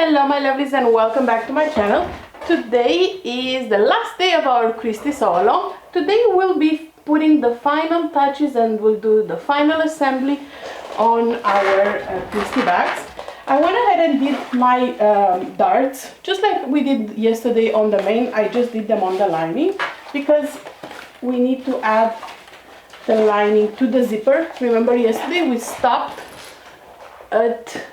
Hello my lovelies and welcome back to my channel. Today is the last day of our Christy sew along. Today we'll be putting the final touches and we'll do the final assembly on our Christy bags. I went ahead and did my darts just like we did yesterday on the main. I just did them on the lining because we need to add the lining to the zipper. Remember yesterday we stopped at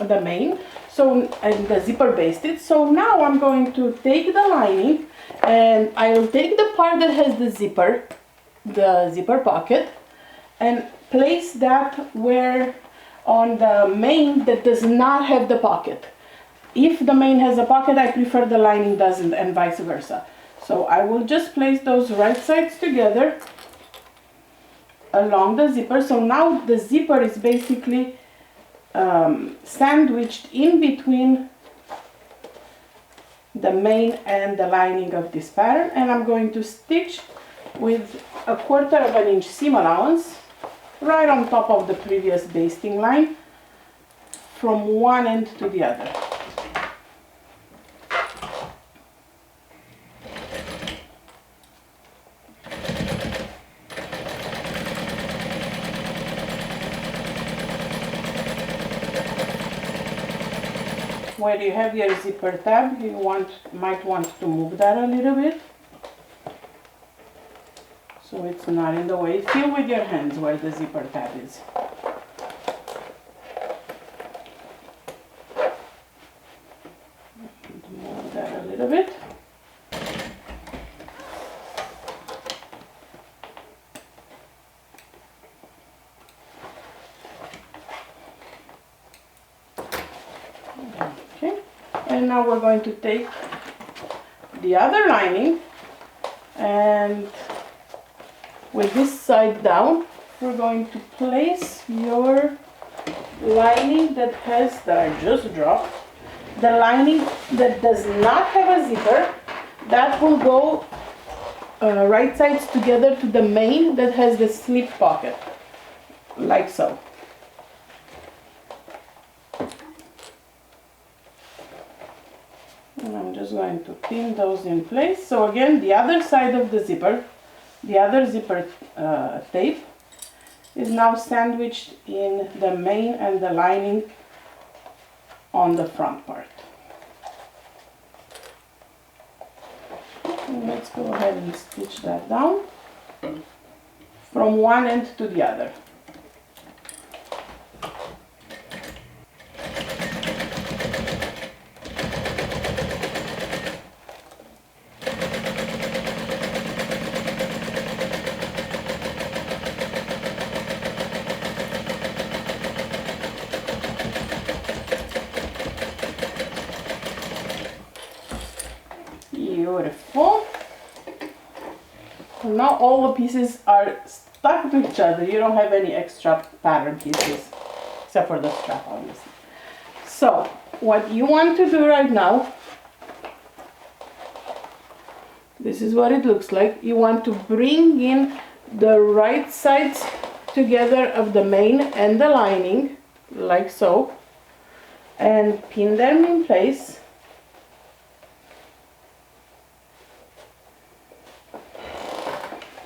the main, and the zipper basted. So now I'm going to take the lining and I will take the part that has the zipper pocket, and place that where on the main that does not have the pocket. If the main has a pocket, I prefer the lining doesn't, and vice versa. So I will just place those right sides together along the zipper. So now the zipper is basically sandwiched in between the main and the lining of this pattern, and I'm going to stitch with 1/4 inch seam allowance right on top of the previous basting line from one end to the other. Where you have your zipper tab, you might want to move that a little bit so it's not in the way. Feel with your hands where the zipper tab is. Move that a little bit. And now we're going to take the other lining, and with this side down, we're going to place your lining that I just dropped. The lining that does not have a zipper, that will go right sides together to the main that has the slip pocket, like so. And I'm just going to pin those in place. So again, the other side of the zipper, the other zipper tape, is now sandwiched in the main and the lining on the front part. And let's go ahead and stitch that down from one end to the other. Beautiful. So now all the pieces are stuck to each other. You don't have any extra pattern pieces except for the strap, obviously. So what you want to do right now, this is what it looks like. You want to bring in the right sides together of the main and the lining, like so, and pin them in place.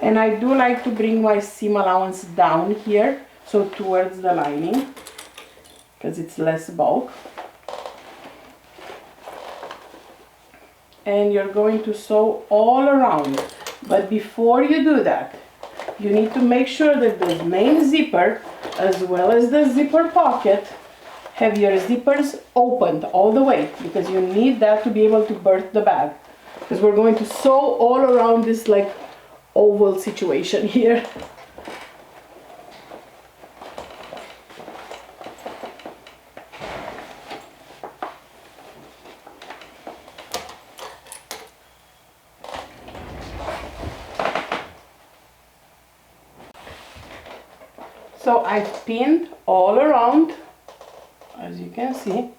And I do like to bring my seam allowance down here, so towards the lining, because it's less bulk. And you're going to sew all around. But before you do that, you need to make sure that the main zipper, as well as the zipper pocket, have your zippers opened all the way, because you need that to be able to birth the bag. Because we're going to sew all around this like oval situation here. So I've pinned all around, as you can see,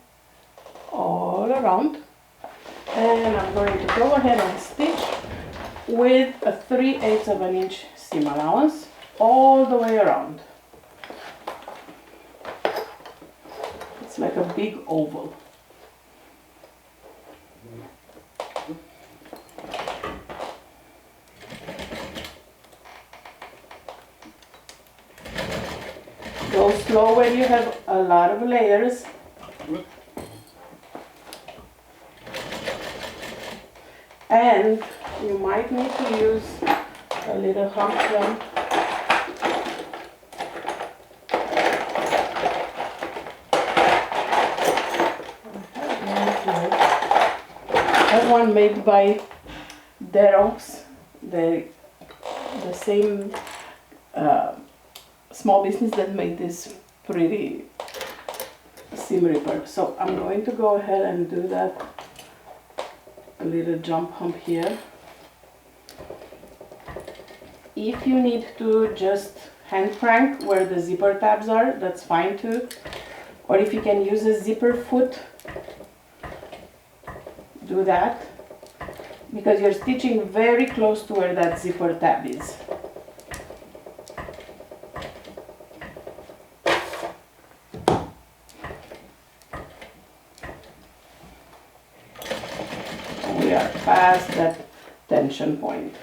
all around, and I'm going to go ahead and stitch with a 3/8 inch seam allowance all the way around. It's like a big oval. Go slow when you have a lot of layers. And you might need to use a little hump jump. I have one made by Darrow's, the same small business that made this pretty seam ripper. So I'm going to go ahead and do that. A little jump hump here. If you need to just hand crank where the zipper tabs are, that's fine too. Or if you can use a zipper foot, do that, because you're stitching very close to where that zipper tab is. We are past that tension point.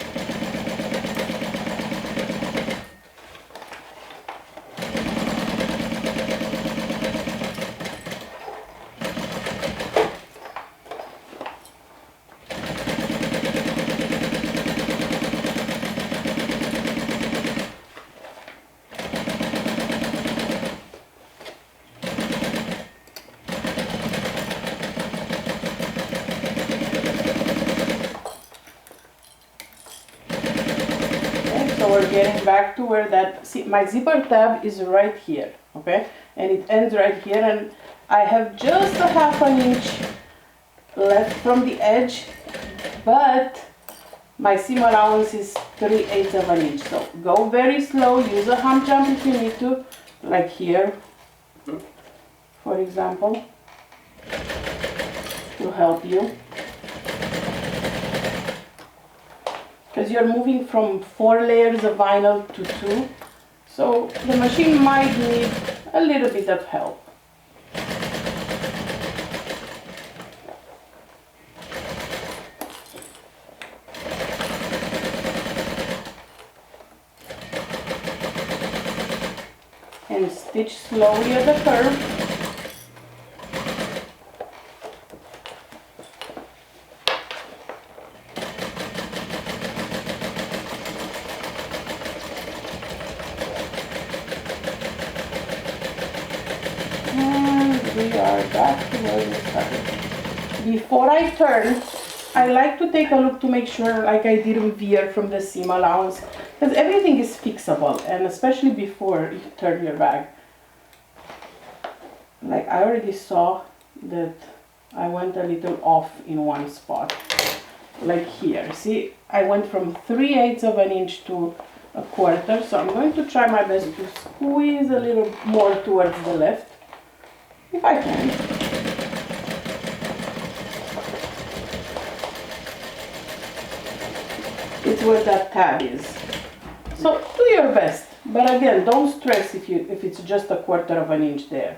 So we're getting back to where that, see, my zipper tab is right here, okay? And it ends right here, and I have just a ½ inch left from the edge, but my seam allowance is 3/8 of an inch. So go very slow, use a hump jump if you need to, like here, for example, to help you. Because you're moving from 4 layers of vinyl to 2, so the machine might need a little bit of help. And stitch slowly at the curve. We are back to where we started. Before I turn, I like to take a look to make sure like I didn't veer from the seam allowance, because everything is fixable, and especially before you turn your bag. Like I already saw that I went a little off in one spot, like here. See, I went from 3/8 of an inch to 1/4, so I'm going to try my best to squeeze a little more towards the left, if I can. It's where that tab is. So do your best, but again, don't stress if it's just 1/4 of an inch there.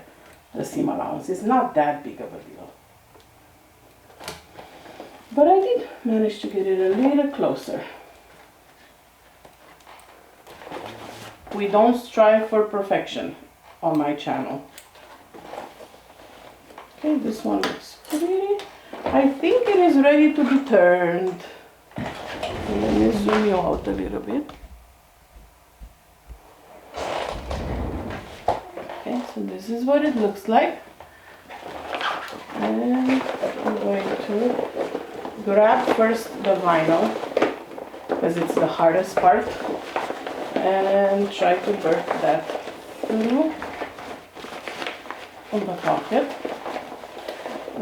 The seam allowance is not that big of a deal. But I did manage to get it a little closer. We don't strive for perfection on my channel. Okay, this one looks pretty. I think it is ready to be turned. Let me zoom you out a little bit. Okay, so this is what it looks like. And I'm going to grab first the vinyl, because it's the hardest part, and try to work that through on the pocket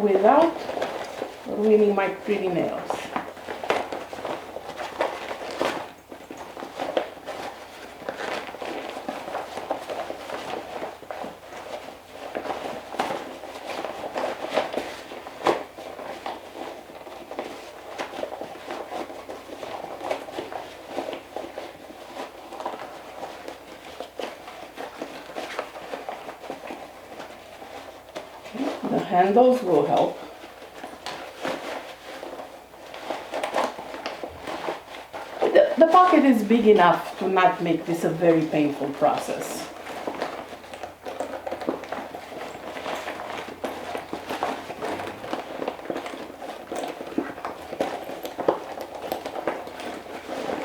without ruining my pretty nails. The handles will help. The pocket is big enough to not make this a very painful process.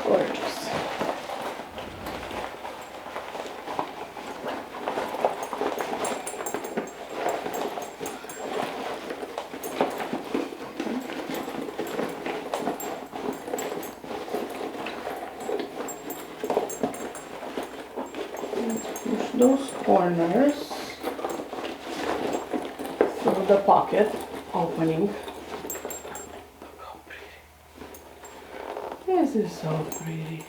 Gorgeous. Push those corners through the pocket opening. Look how pretty. This is so pretty.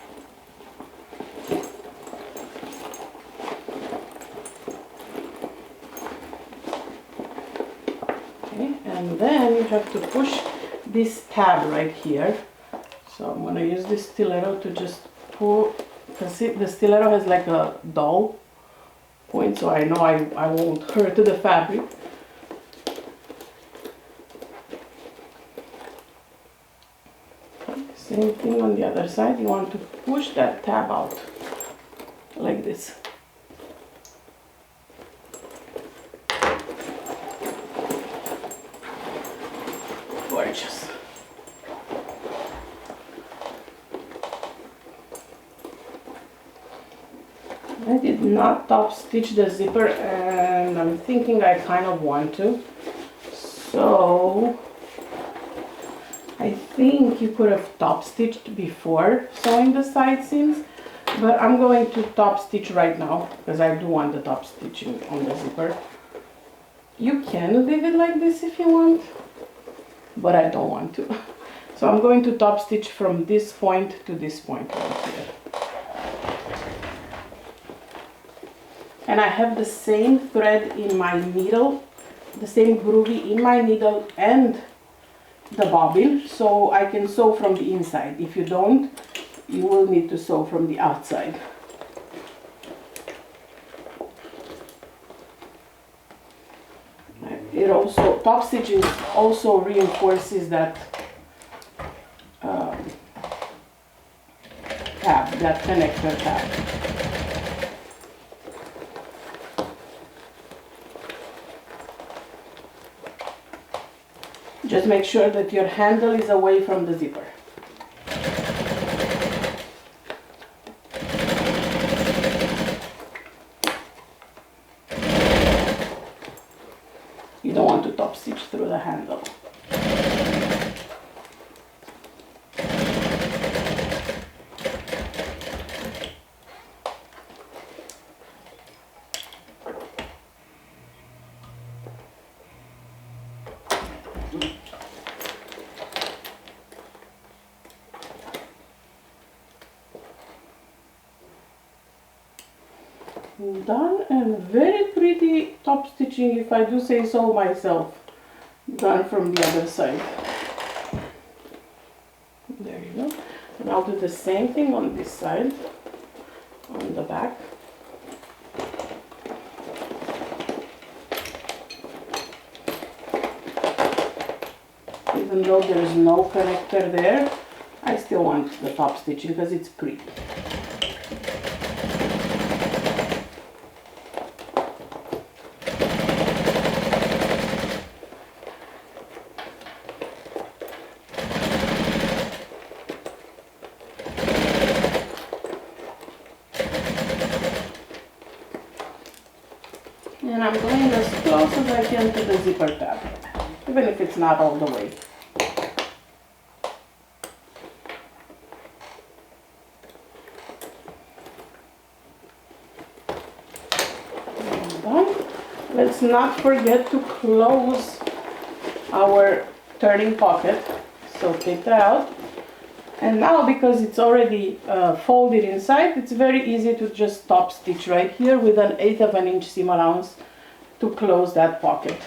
Okay, and then you have to push this tab right here. So I'm going to use this stiletto to just pull. Because the stiletto has like a dull point, so I know I won't hurt the fabric. Same thing on the other side. You want to push that tab out like this. Gorgeous. I did not top stitch the zipper, and I'm thinking I kind of want to. So I think you could have top stitched before sewing the side seams, but I'm going to top stitch right now because I do want the top stitching on the zipper. You can leave it like this if you want, but I don't want to. So I'm going to top stitch from this point to this point right here. And I have the same thread in my needle, the same groovy in my needle and the bobbin, so I can sew from the inside. If you don't, you will need to sew from the outside. It also, top stitching also reinforces that tab, that connector tab. Just make sure that your handle is away from the zipper. You don't want to top stitch through the handle. Done, and very pretty top stitching, if I do say so myself, done from the other side. There you go. And I'll do the same thing on this side, on the back. Even though there is no connector there, I still want the top stitching because it's pretty. And I'm going as close as I can to the zipper tab, even if it's not all the way. And done. Let's not forget to close our turning pocket. So take that out. And now, because it's already folded inside, it's very easy to just top stitch right here with an 1/8 of an inch seam allowance to close that pocket.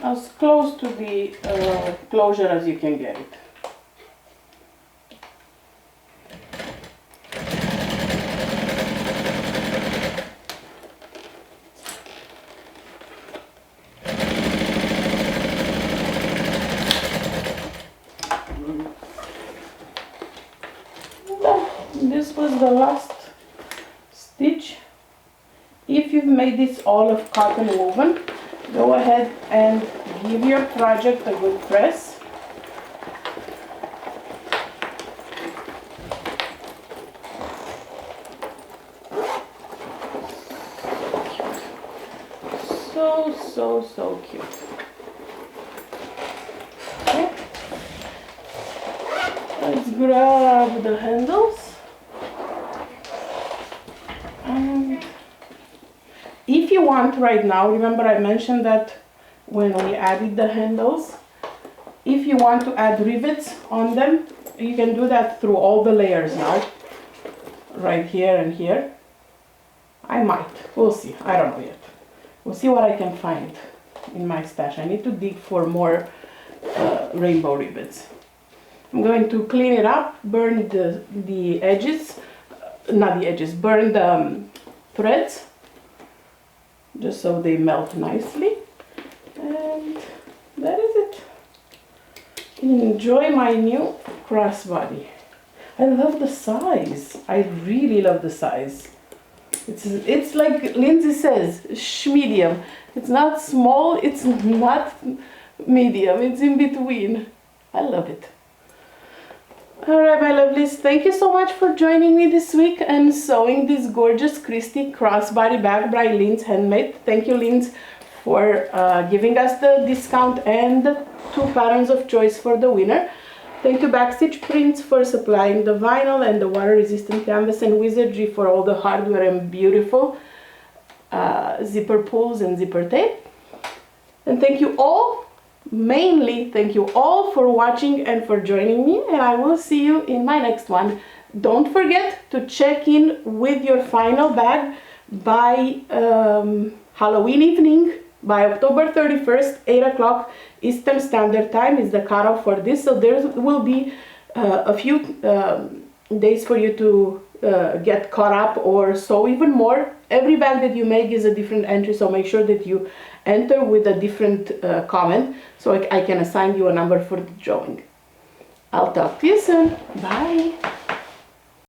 As close to the closure as you can get it. this was the last stitch. If you've made this all of cotton woven, go ahead and give your project a good press. So cute. Okay. Let's grab the handles. And if you want right now, remember I mentioned that when we added the handles, if you want to add rivets on them, you can do that through all the layers now. Right here and here. I might. We'll see. I don't know yet. We'll see what I can find in my stash. I need to dig for more rainbow rivets. I'm going to clean it up, burn the edges, not the edges, burn the threads, just so they melt nicely. And that is it. Enjoy my new crossbody. I love the size. I really love the size. It's like Lindsay says, medium. It's not small, it's not medium, it's in between. I love it. Alright, my lovelies, thank you so much for joining me this week and sewing this gorgeous Christy crossbody bag by Linds Handmade. Thank you, Linds, for giving us the discount and the 2 patterns of choice for the winner. Thank you Backstitch Prints for supplying the vinyl and the water-resistant canvas, and Wizardry for all the hardware and beautiful zipper pulls and zipper tape. And thank you all, mainly thank you all for watching and for joining me, and I will see you in my next one. Don't forget to check in with your final bag by Halloween evening, by October 31st, 8 o'clock Eastern Standard Time is the cutoff for this, so there will be a few days for you to get caught up or sew even more. Every bag that you make is a different entry, so make sure that you enter with a different comment so I can assign you a number for the drawing. I'll talk to you soon. Bye!